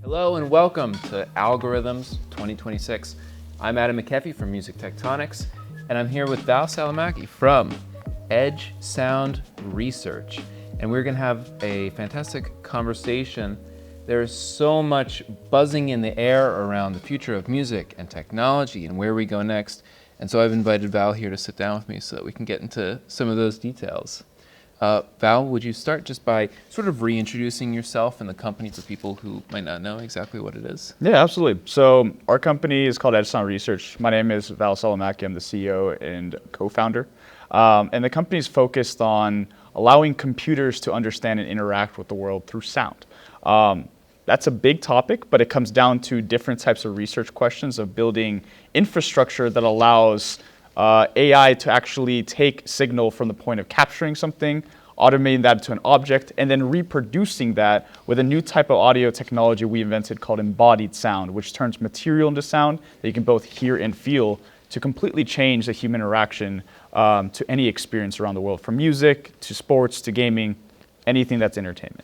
Hello and welcome to AlgoRhythms 2026. I'm Adam McKeffey from Music Tectonics, and I'm here with Valtteri Salomaki from Edge Sound Research. And we're going to have a fantastic conversation. There's so much buzzing in the air around the future of music and technology and where we go next. And so I've invited Val here to sit down with me so that we can get into some of those details. Val, would you start just by sort of reintroducing yourself and the company to people who might not know exactly what it is? Yeah, absolutely. So our company is called Edge Sound Research. My name is Valtteri Salomaki. I'm the CEO and co-founder. And the company is focused on allowing computers to understand and interact with the world through sound. That's a big topic, but it comes down to different types of research questions of building infrastructure that allows AI to actually take signal from the point of capturing something, automating that to an object, and then reproducing that with a new type of audio technology we invented called Embodied Sound, which turns material into sound that you can both hear and feel to completely change the human interaction to any experience around the world, from music to sports to gaming, anything that's entertainment.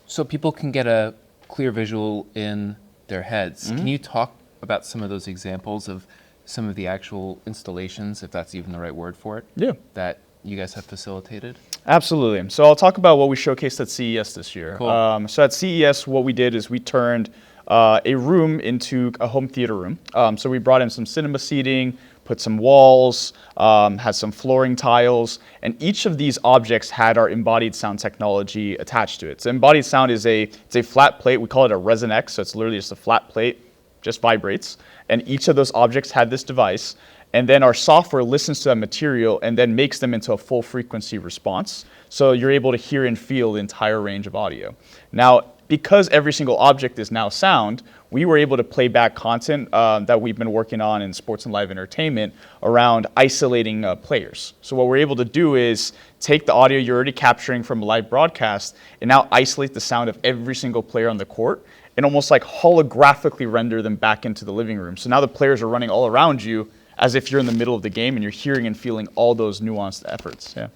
So people can get a clear visual in their heads. Can you talk about some of those examples of some of the actual installations, if that's even the right word for it, that you guys have facilitated? Absolutely. So I'll talk about what we showcased at CES this year. Cool. So at CES, what we did is we turned a room into a home theater room. So we brought in some cinema seating, put some walls, had some flooring tiles, and each of these objects had our embodied sound technology attached to it. So embodied sound is it's a flat plate. We call it a Resin X. So it's literally just a flat plate, just vibrates. And each of those objects had this device. And then our software listens to that material and then makes them into a full frequency response. So you're able to hear and feel the entire range of audio. Now, because every single object is now sound, we were able to play back content that we've been working on in sports and live entertainment around isolating players. So what we're able to do is take the audio you're already capturing from a live broadcast and now isolate the sound of every single player on the court and almost like holographically render them back into the living room. So now the players are running all around you as if you're in the middle of the game and you're hearing and feeling all those nuanced efforts. Yeah.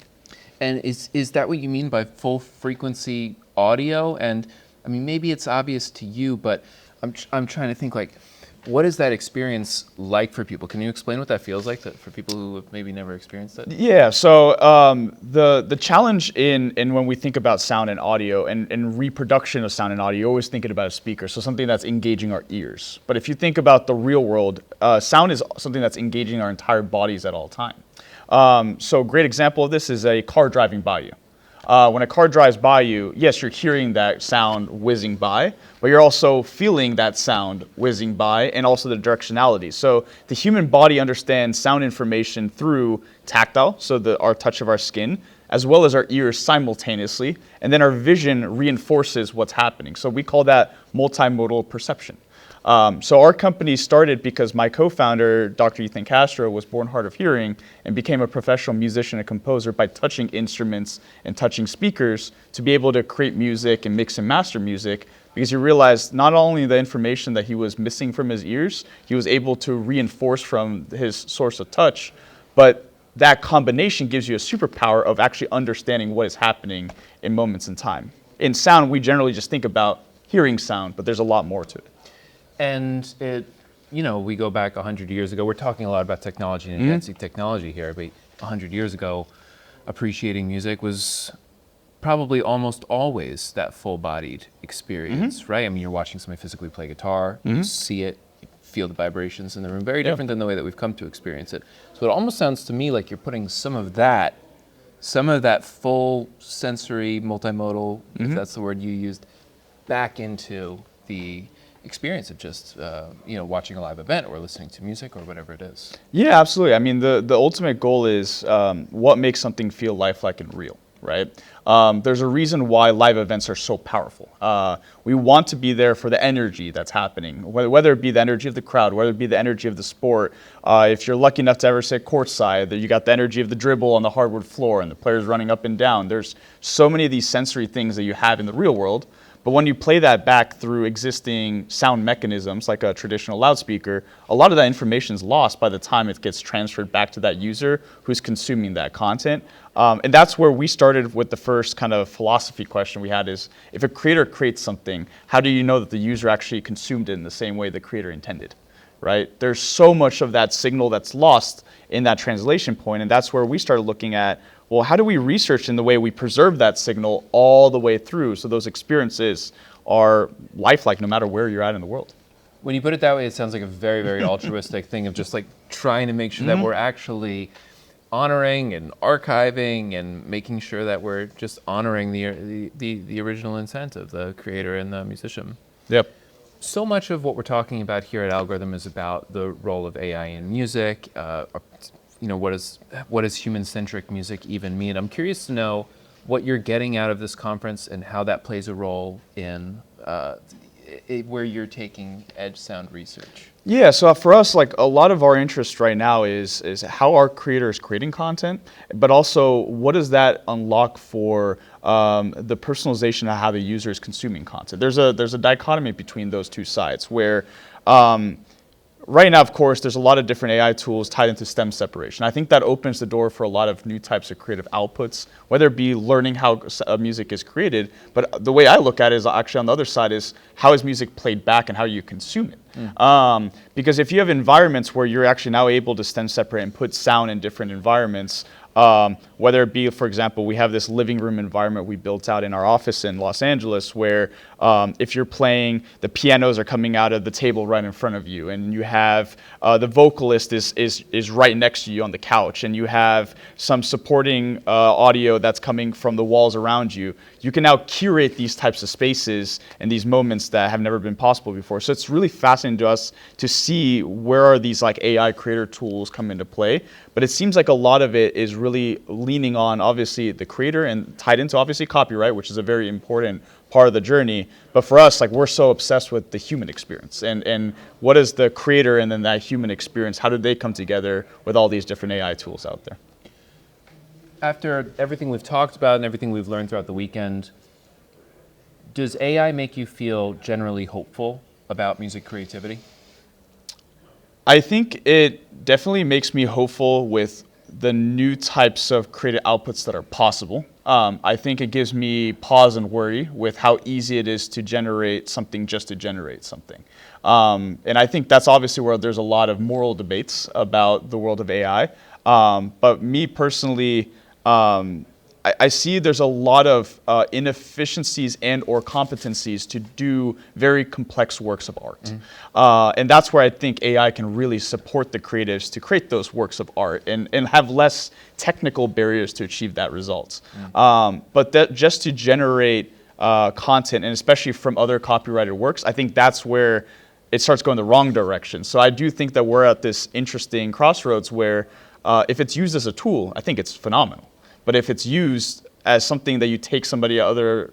And is that what you mean by full frequency audio? And I mean, maybe it's obvious to you, but I'm trying to think, like, what is that experience like for people? Can you explain what that feels like for people who have maybe never experienced it? Yeah, so the challenge in when we think about sound and audio and reproduction of sound and audio, you're always thinking about a speaker, so something that's engaging our ears. But if you think about the real world, sound is something that's engaging our entire bodies at all time. So a great example of this is a car driving by you. When a car drives by you, yes, you're hearing that sound whizzing by, but you're also feeling that sound whizzing by and also the directionality. So the human body understands sound information through tactile, so our touch of our skin, as well as our ears simultaneously, and then our vision reinforces what's happening. So we call that multimodal perception. So our company started because my co-founder, Dr. Ethan Castro, was born hard of hearing and became a professional musician and composer by touching instruments and touching speakers to be able to create music and mix and master music, because he realized not only the information that he was missing from his ears, he was able to reinforce from his source of touch, but that combination gives you a superpower of actually understanding what is happening in moments in time. In sound, we generally just think about hearing sound, but there's a lot more to it. And we go back 100 years ago. We're talking a lot about technology and advancing technology here, but 100 years ago, appreciating music was probably almost always that full-bodied experience, right? I mean, you're watching somebody physically play guitar, you see it, you feel the vibrations in the room. Very different than the way that we've come to experience it. So it almost sounds to me like you're putting some of that full sensory, multimodal, if that's the word you used, back into the experience of just watching a live event or listening to music or whatever it is. Yeah, absolutely. I mean, the ultimate goal is what makes something feel lifelike and real, right? There's a reason why live events are so powerful. We want to be there for the energy that's happening, whether it be the energy of the crowd, whether it be the energy of the sport. If you're lucky enough to ever sit courtside, you got the energy of the dribble on the hardwood floor and the players running up and down. There's so many of these sensory things that you have in the real world. But when you play that back through existing sound mechanisms like a traditional loudspeaker, a lot of that information is lost by the time it gets transferred back to that user who's consuming that content. And that's where we started with the first kind of philosophy question we had is, if a creator creates something, how do you know that the user actually consumed it in the same way the creator intended, right? There's so much of that signal that's lost in that translation point, and that's where we started looking at, well, how do we research in the way we preserve that signal all the way through so those experiences are lifelike no matter where you're at in the world? When you put it that way, it sounds like a very, very altruistic thing of just like trying to make sure that we're actually honoring and archiving and making sure that we're just honoring the original intent of the creator and the musician. Yep. So much of what we're talking about here at Algorithm is about the role of AI in music. What does human-centric music even mean? I'm curious to know what you're getting out of this conference and how that plays a role in where you're taking edge sound research. Yeah, so for us, like a lot of our interest right now is how our creators creating content, but also what does that unlock for the personalization of how the user is consuming content. There's a dichotomy between those two sides where right now, of course, there's a lot of different AI tools tied into stem separation. I think that opens the door for a lot of new types of creative outputs, whether it be learning how music is created, but the way I look at it is actually on the other side is how is music played back and how you consume it. Because if you have environments where you're actually now able to stem separate and put sound in different environments, whether it be, for example, we have this living room environment we built out in our office in Los Angeles where if you're playing, the pianos are coming out of the table right in front of you, and you have the vocalist is right next to you on the couch, and you have some supporting audio that's coming from the walls around you. You can now curate these types of spaces and these moments that have never been possible before. So it's really fascinating to us to see where are these like AI creator tools come into play. But it seems like a lot of it is really leaning on obviously the creator and tied into obviously copyright, which is a very important part of the journey. But for us, like we're so obsessed with the human experience and what is the creator and then that human experience, how did they come together with all these different AI tools out there? After everything we've talked about and everything we've learned throughout the weekend, does AI make you feel generally hopeful about music creativity? I think it definitely makes me hopeful with the new types of creative outputs that are possible. I think it gives me pause and worry with how easy it is to generate something just to generate something. And I think that's obviously where there's a lot of moral debates about the world of AI. But me personally, I see there's a lot of inefficiencies and or competencies to do very complex works of art. And that's where I think AI can really support the creatives to create those works of art and have less technical barriers to achieve that results. But that just to generate content, and especially from other copyrighted works, I think that's where it starts going the wrong direction. So I do think that we're at this interesting crossroads where if it's used as a tool, I think it's phenomenal. But if it's used as something that you take somebody other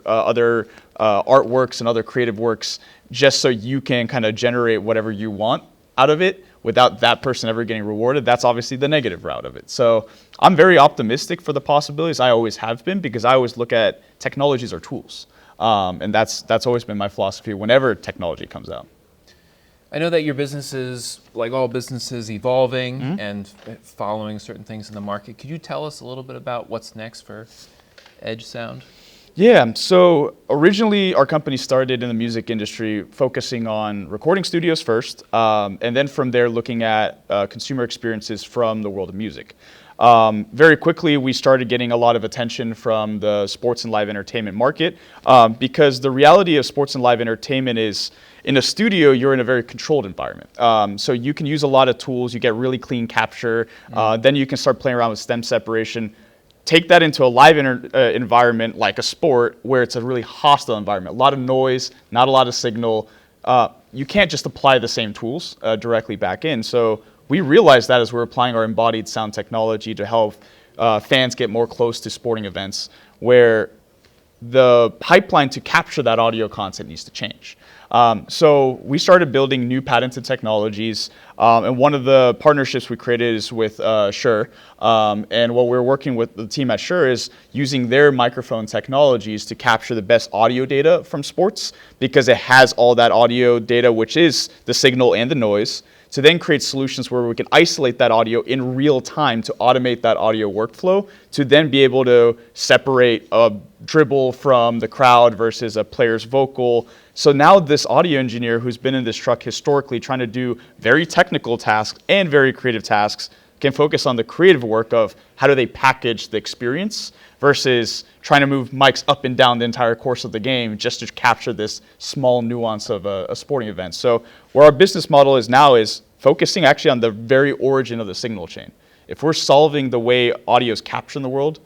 artworks and other creative works just so you can kind of generate whatever you want out of it without that person ever getting rewarded, that's obviously the negative route of it. So I'm very optimistic for the possibilities. I always have been, because I always look at technologies are tools. And that's always been my philosophy whenever technology comes out. I know that your business is, like all businesses, evolving and following certain things in the market. Could you tell us a little bit about what's next for Edge Sound? Yeah, so originally our company started in the music industry focusing on recording studios first, and then from there looking at consumer experiences from the world of music. Very quickly, we started getting a lot of attention from the sports and live entertainment market because the reality of sports and live entertainment is in a studio, you're in a very controlled environment. So you can use a lot of tools, you get really clean capture, then you can start playing around with stem separation. Take that into a live environment like a sport where it's a really hostile environment, a lot of noise, not a lot of signal. You can't just apply the same tools directly back in. So we realized that as we're applying our embodied sound technology to help fans get more close to sporting events, where the pipeline to capture that audio content needs to change. So we started building new patented technologies, and one of the partnerships we created is with Shure. And what we're working with the team at Shure is using their microphone technologies to capture the best audio data from sports, because it has all that audio data, which is the signal and the noise, to then create solutions where we can isolate that audio in real time to automate that audio workflow, to then be able to separate a dribble from the crowd versus a player's vocal. So now this audio engineer who's been in this truck historically trying to do very technical tasks and very creative tasks can focus on the creative work of how do they package the experience versus trying to move mics up and down the entire course of the game just to capture this small nuance of a sporting event. So where our business model is now is focusing actually on the very origin of the signal chain. If we're solving the way audio is captured in the world,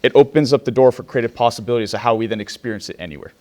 it opens up the door for creative possibilities of how we then experience it anywhere.